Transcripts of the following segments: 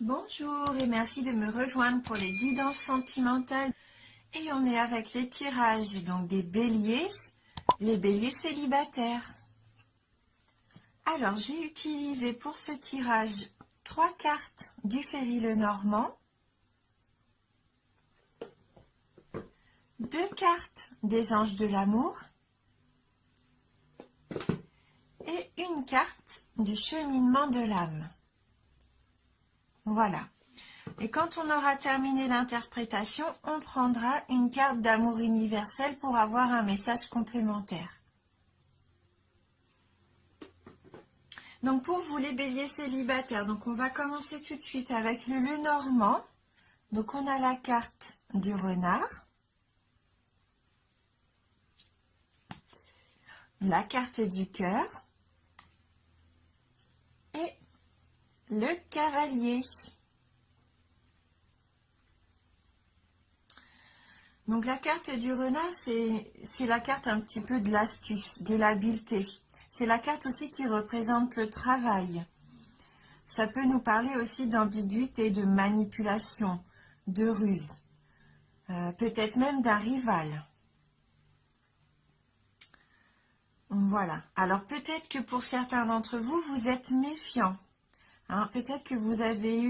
Bonjour et merci de me rejoindre pour les guidances sentimentales. Et on est avec les tirages donc des béliers, les béliers célibataires. Alors j'ai utilisé pour ce tirage 3 cartes du Féry-Lenormand, 2 cartes des anges de l'amour et une carte du cheminement de l'âme. Voilà. Et quand on aura terminé l'interprétation, on prendra une carte d'amour universel pour avoir un message complémentaire. Donc pour vous les béliers célibataires, donc on va commencer tout de suite avec le Lenormand. Donc on a la carte du renard, la carte du cœur et le cavalier. Donc la carte du renard, c'est la carte un petit peu de l'astuce, de l'habileté. C'est la carte aussi qui représente le travail. Ça peut nous parler aussi d'ambiguïté, de manipulation, de ruse. Peut-être même d'un rival. Voilà. Alors peut-être que pour certains d'entre vous, vous êtes méfiants. Hein, peut-être que vous avez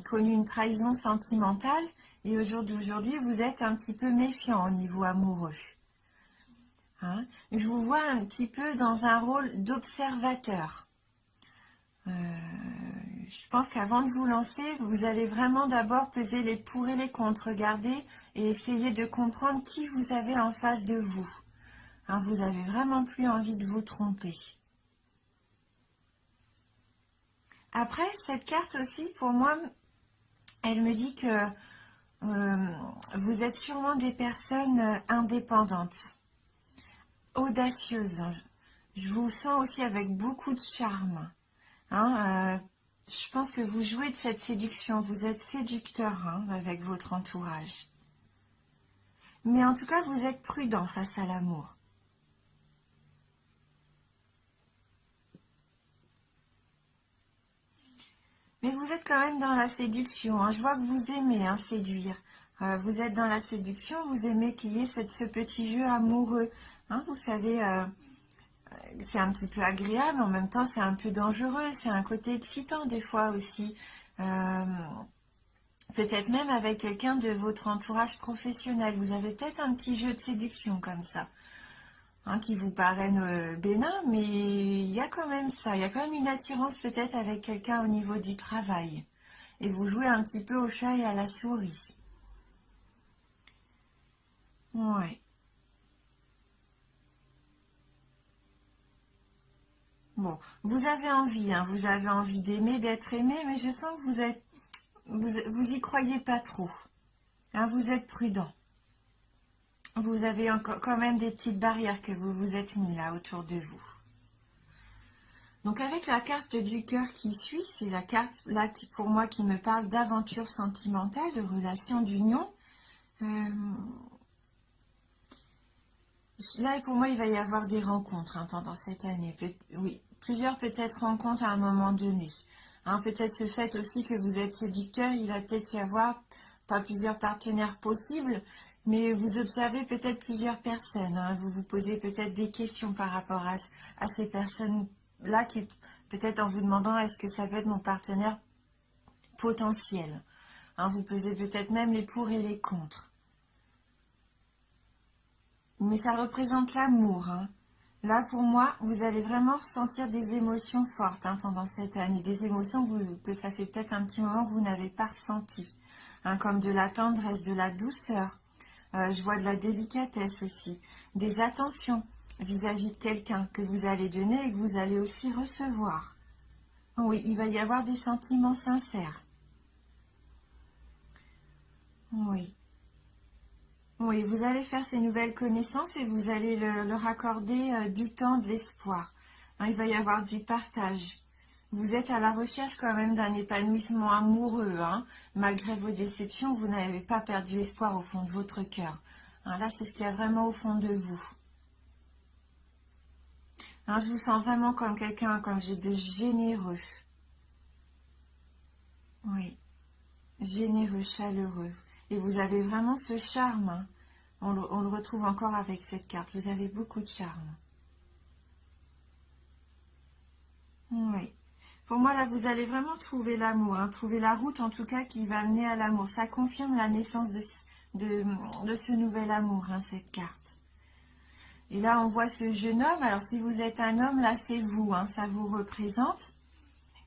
connu une trahison sentimentale et au jour d'aujourd'hui, vous êtes un petit peu méfiant au niveau amoureux. Hein, je vous vois un petit peu dans un rôle d'observateur. Je pense qu'avant de vous lancer, vous allez vraiment d'abord peser les pour et les contre, regarder et essayer de comprendre qui vous avez en face de vous. Hein, vous avez vraiment plus envie de vous tromper. Après, cette carte aussi, pour moi, elle me dit que vous êtes sûrement des personnes indépendantes, audacieuses. Je vous sens aussi avec beaucoup de charme. Hein, je pense que vous jouez de cette séduction, vous êtes séducteur avec votre entourage. Mais en tout cas, vous êtes prudent face à l'amour. Mais vous êtes quand même dans la séduction. Hein. Je vois que vous aimez séduire. Vous êtes dans la séduction, vous aimez qu'il y ait ce petit jeu amoureux. Hein, vous savez, c'est un petit peu agréable, mais en même temps c'est un peu dangereux. C'est un côté excitant des fois aussi. Peut-être même avec quelqu'un de votre entourage professionnel. Vous avez peut-être un petit jeu de séduction comme ça. Qui vous paraît bénin, mais il y a quand même ça, il y a quand même une attirance peut-être avec quelqu'un au niveau du travail. Et vous jouez un petit peu au chat et à la souris. Ouais. Bon, vous avez envie, vous avez envie d'aimer, d'être aimé, mais je sens que vous y croyez pas trop. Vous êtes prudent. Vous avez encore quand même des petites barrières que vous vous êtes mis là autour de vous. Donc avec la carte du cœur qui suit, c'est la carte là pour moi qui me parle d'aventure sentimentale, de relation d'union. Là pour moi il va y avoir des rencontres pendant cette année. Oui, plusieurs peut-être rencontres à un moment donné. Peut-être ce fait aussi que vous êtes séducteur, il va peut-être y avoir pas plusieurs partenaires possibles, mais vous observez peut-être plusieurs personnes. Vous vous posez peut-être des questions par rapport à ces personnes là qui peut-être en vous demandant est-ce que ça peut être mon partenaire potentiel. Vous pesez peut-être même les pour et les contre. Mais ça représente l'amour. Là pour moi, vous allez vraiment ressentir des émotions fortes pendant cette année. Des émotions que ça fait peut-être un petit moment que vous n'avez pas ressenties. Comme de la tendresse, de la douceur. Je vois de la délicatesse aussi. Des attentions vis-à-vis de quelqu'un que vous allez donner et que vous allez aussi recevoir. Oui, il va y avoir des sentiments sincères. Oui. Oui, vous allez faire ces nouvelles connaissances et vous allez leur accorder du temps, de l'espoir. Il va y avoir du partage. Vous êtes à la recherche quand même d'un épanouissement amoureux. Malgré vos déceptions, vous n'avez pas perdu espoir au fond de votre cœur. Là, c'est ce qu'il y a vraiment au fond de vous. Je vous sens vraiment comme quelqu'un, comme j'ai de généreux. Oui, généreux, chaleureux. Et vous avez vraiment ce charme, hein. On le retrouve encore avec cette carte. Vous avez beaucoup de charme. Oui. Pour moi, là, vous allez vraiment trouver l'amour, hein, trouver la route, en tout cas, qui va mener à l'amour. Ça confirme la naissance de ce nouvel amour, hein, cette carte. Et là, on voit ce jeune homme. Alors, si vous êtes un homme, là, c'est vous, hein, ça vous représente.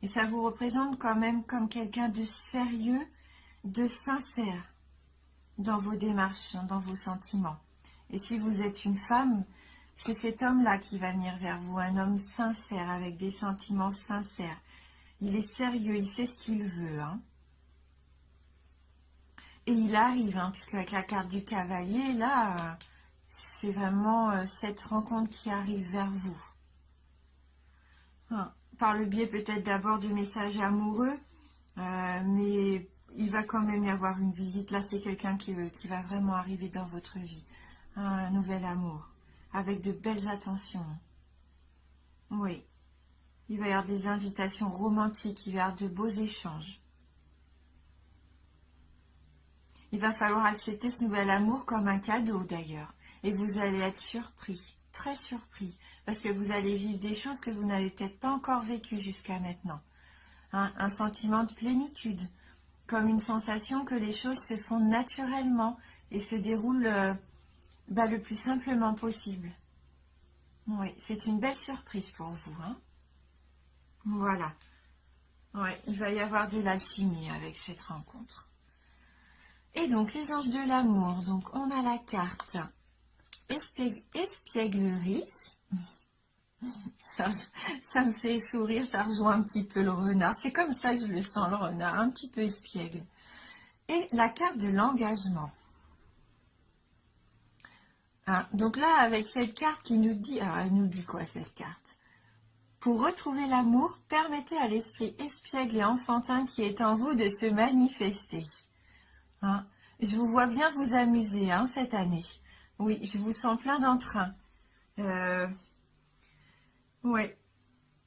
Et ça vous représente quand même comme quelqu'un de sérieux, de sincère dans vos démarches, hein, dans vos sentiments. Et si vous êtes une femme, c'est cet homme-là qui va venir vers vous, un homme sincère, avec des sentiments sincères. Il est sérieux, il sait ce qu'il veut, hein. Et il arrive, hein, puisque avec la carte du cavalier, là, c'est vraiment cette rencontre qui arrive vers vous. Hein. Par le biais peut-être d'abord de messages amoureux, mais il va quand même y avoir une visite. Là, c'est quelqu'un qui va vraiment arriver dans votre vie. Un nouvel amour, avec de belles attentions. Oui. Il va y avoir des invitations romantiques, il va y avoir de beaux échanges. Il va falloir accepter ce nouvel amour comme un cadeau d'ailleurs. Et vous allez être surpris, très surpris, parce que vous allez vivre des choses que vous n'avez peut-être pas encore vécues jusqu'à maintenant. Hein, un sentiment de plénitude, comme une sensation que les choses se font naturellement et se déroulent le plus simplement possible. Oui, c'est une belle surprise pour vous, hein. Voilà. Ouais, il va y avoir de l'alchimie avec cette rencontre. Et donc, les anges de l'amour. Donc, on a la carte espièglerie. Ça me fait sourire, ça rejoint un petit peu le renard. C'est comme ça que je le sens, le renard, un petit peu espiègle. Et la carte de l'engagement. Hein, donc là, avec cette carte qui nous dit... Alors, elle nous dit quoi, cette carte? Pour retrouver l'amour, permettez à l'esprit espiègle et enfantin qui est en vous de se manifester. Hein, je vous vois bien vous amuser, hein, cette année. Oui, je vous sens plein d'entrain. Ouais.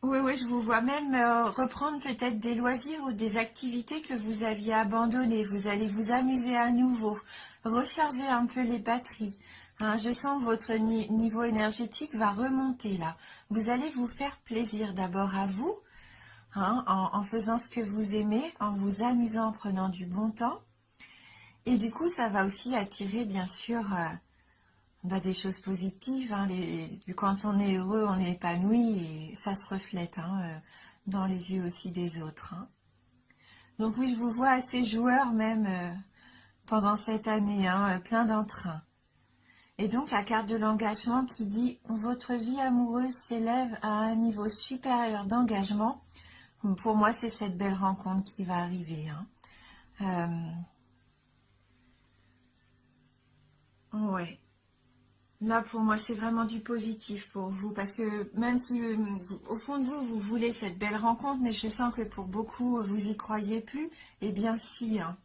Oui, je vous vois même reprendre peut-être des loisirs ou des activités que vous aviez abandonnées. Vous allez vous amuser à nouveau, recharger un peu les batteries. Hein, je sens que votre niveau énergétique va remonter là. Vous allez vous faire plaisir d'abord à vous, hein, en faisant ce que vous aimez, en vous amusant, en prenant du bon temps. Et du coup, ça va aussi attirer bien sûr des choses positives, hein, quand on est heureux, on est épanoui et ça se reflète, hein, dans les yeux aussi des autres, hein. Donc oui, je vous vois assez joueur même pendant cette année, hein, plein d'entrain. Et donc la carte de l'engagement qui dit « Votre vie amoureuse s'élève à un niveau supérieur d'engagement ». Pour moi, c'est cette belle rencontre qui va arriver, hein. Ouais. Là, pour moi, c'est vraiment du positif pour vous, parce que même si, au fond de vous, vous voulez cette belle rencontre, mais je sens que pour beaucoup, vous y croyez plus, eh bien si, hein.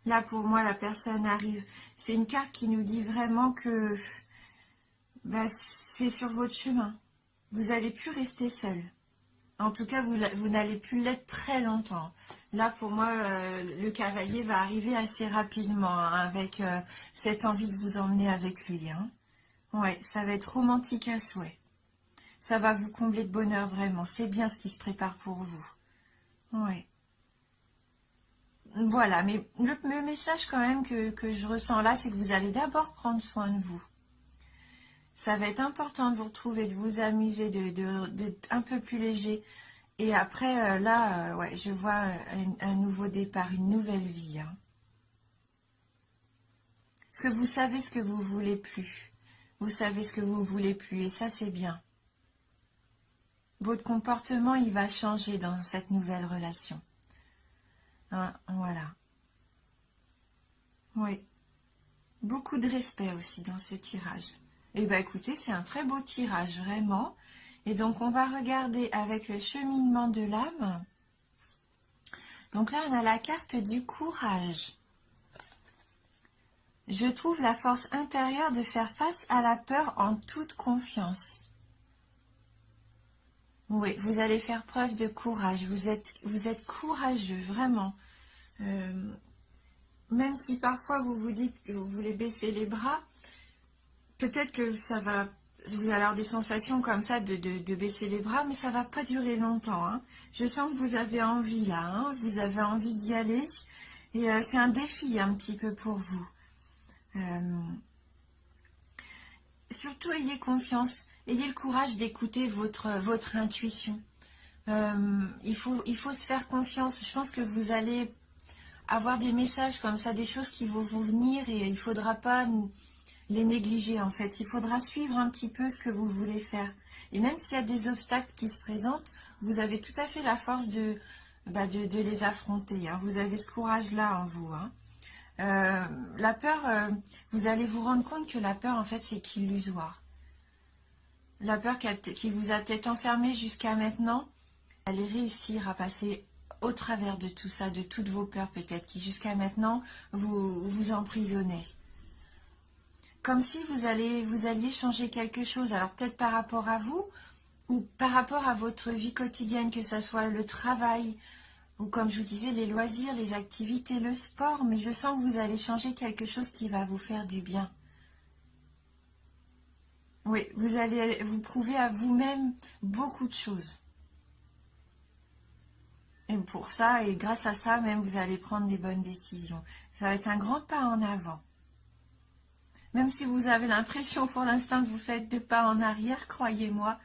Là, pour moi, la personne arrive. C'est une carte qui nous dit vraiment que c'est sur votre chemin. Vous n'allez plus rester seul. En tout cas, vous n'allez plus l'être très longtemps. Là, pour moi, le cavalier va arriver assez rapidement, hein, avec cette envie de vous emmener avec lui, hein. Ouais, ça va être romantique à souhait. Ça va vous combler de bonheur, vraiment. C'est bien ce qui se prépare pour vous. Ouais. Voilà, mais le message quand même que je ressens là, c'est que vous allez d'abord prendre soin de vous. Ça va être important de vous retrouver, de vous amuser, d'être un peu plus léger. Et après, là, ouais, je vois un nouveau départ, une nouvelle vie, hein. Parce que vous savez ce que vous voulez plus. Vous savez ce que vous voulez plus, et ça, c'est bien. Votre comportement, il va changer dans cette nouvelle relation. Hein, voilà. Oui. Beaucoup de respect aussi dans ce tirage. Eh bien, écoutez, c'est un très beau tirage, vraiment. Et donc, on va regarder avec le cheminement de l'âme. Donc là, on a la carte du courage. Je trouve la force intérieure de faire face à la peur en toute confiance. Oui, vous allez faire preuve de courage. Vous êtes courageux, vraiment. Même si parfois vous vous dites que vous voulez baisser les bras, peut-être que ça va, vous allez avoir des sensations comme ça de baisser les bras, mais ça va pas durer longtemps, hein. Je sens que vous avez envie là, hein. Vous avez envie d'y aller. Et c'est un défi un petit peu pour vous. Surtout, ayez confiance. Ayez le courage d'écouter votre intuition. Il faut se faire confiance. Je pense que vous allez avoir des messages comme ça, des choses qui vont vous venir et il ne faudra pas les négliger en fait. Il faudra suivre un petit peu ce que vous voulez faire. Et même s'il y a des obstacles qui se présentent, vous avez tout à fait la force de les affronter, hein. Vous avez ce courage-là en vous, hein. La peur, vous allez vous rendre compte que la peur en fait c'est qu'illusoire. La peur qui vous a peut-être enfermé jusqu'à maintenant, allez réussir à passer au travers de tout ça, de toutes vos peurs peut-être, qui jusqu'à maintenant vous emprisonnez. Comme si vous alliez changer quelque chose, alors peut-être par rapport à vous, ou par rapport à votre vie quotidienne, que ce soit le travail, ou comme je vous disais, les loisirs, les activités, le sport, mais je sens que vous allez changer quelque chose qui va vous faire du bien. Oui, vous allez vous prouver à vous-même beaucoup de choses. Et pour ça, et grâce à ça, même, vous allez prendre des bonnes décisions. Ça va être un grand pas en avant. Même si vous avez l'impression pour l'instant que vous faites deux pas en arrière, croyez-moi,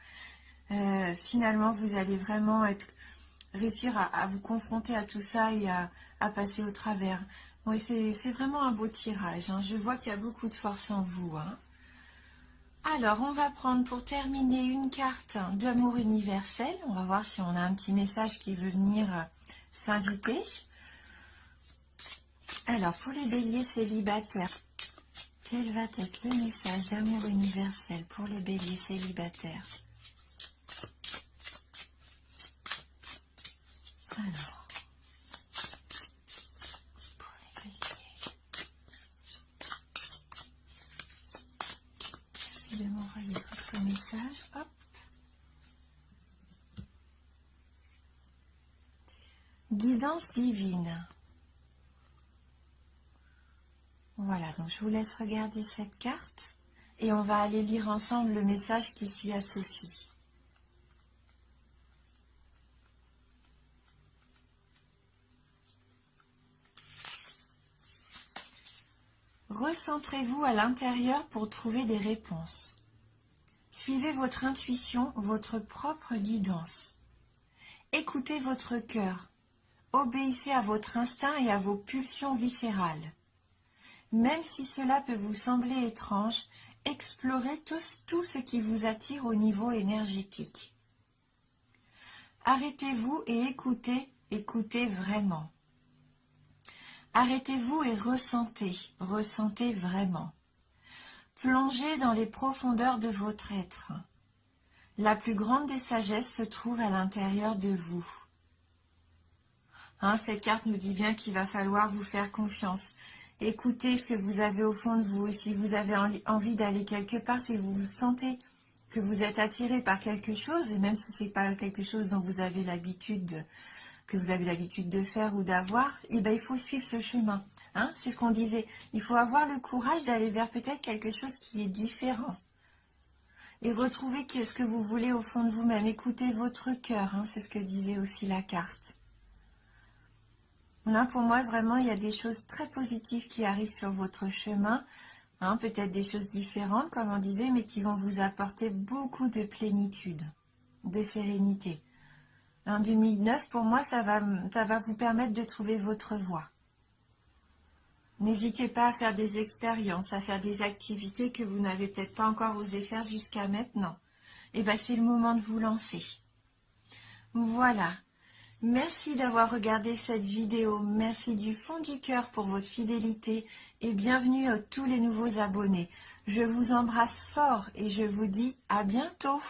finalement, vous allez vraiment réussir à vous confronter à tout ça et à passer au travers. Oui, c'est vraiment un beau tirage, hein. Je vois qu'il y a beaucoup de force en vous, hein. Alors, on va prendre pour terminer une carte d'amour universel. On va voir si on a un petit message qui veut venir s'inviter. Alors, pour les béliers célibataires, quel va être le message d'amour universel pour les béliers célibataires? Alors, pour les béliers, merci de m'envoyer votre message. Hop. Guidance divine. Voilà, donc je vous laisse regarder cette carte et on va aller lire ensemble le message qui s'y associe. Recentrez-vous à l'intérieur pour trouver des réponses. Suivez votre intuition, votre propre guidance. Écoutez votre cœur. Obéissez à votre instinct et à vos pulsions viscérales. Même si cela peut vous sembler étrange, explorez tout ce qui vous attire au niveau énergétique. Arrêtez-vous et écoutez vraiment. Arrêtez-vous et ressentez vraiment. Plongez dans les profondeurs de votre être. La plus grande des sagesses se trouve à l'intérieur de vous. Hein, cette carte nous dit bien qu'il va falloir vous faire confiance. Écoutez ce que vous avez au fond de vous. Et si vous avez envie d'aller quelque part, si vous vous sentez que vous êtes attiré par quelque chose, et même si ce n'est pas quelque chose dont vous avez l'habitude de faire ou d'avoir, eh ben, il faut suivre ce chemin. Hein, c'est ce qu'on disait. Il faut avoir le courage d'aller vers peut-être quelque chose qui est différent. Et retrouver ce que vous voulez au fond de vous-même. Écoutez votre cœur, hein, c'est ce que disait aussi la carte. Là, pour moi, vraiment, il y a des choses très positives qui arrivent sur votre chemin. Hein, peut-être des choses différentes, comme on disait, mais qui vont vous apporter beaucoup de plénitude, de sérénité. En 2009, pour moi, ça va vous permettre de trouver votre voie. N'hésitez pas à faire des expériences, à faire des activités que vous n'avez peut-être pas encore osé faire jusqu'à maintenant. Et bien, c'est le moment de vous lancer. Voilà. Merci d'avoir regardé cette vidéo. Merci du fond du cœur pour votre fidélité et bienvenue à tous les nouveaux abonnés. Je vous embrasse fort et je vous dis à bientôt.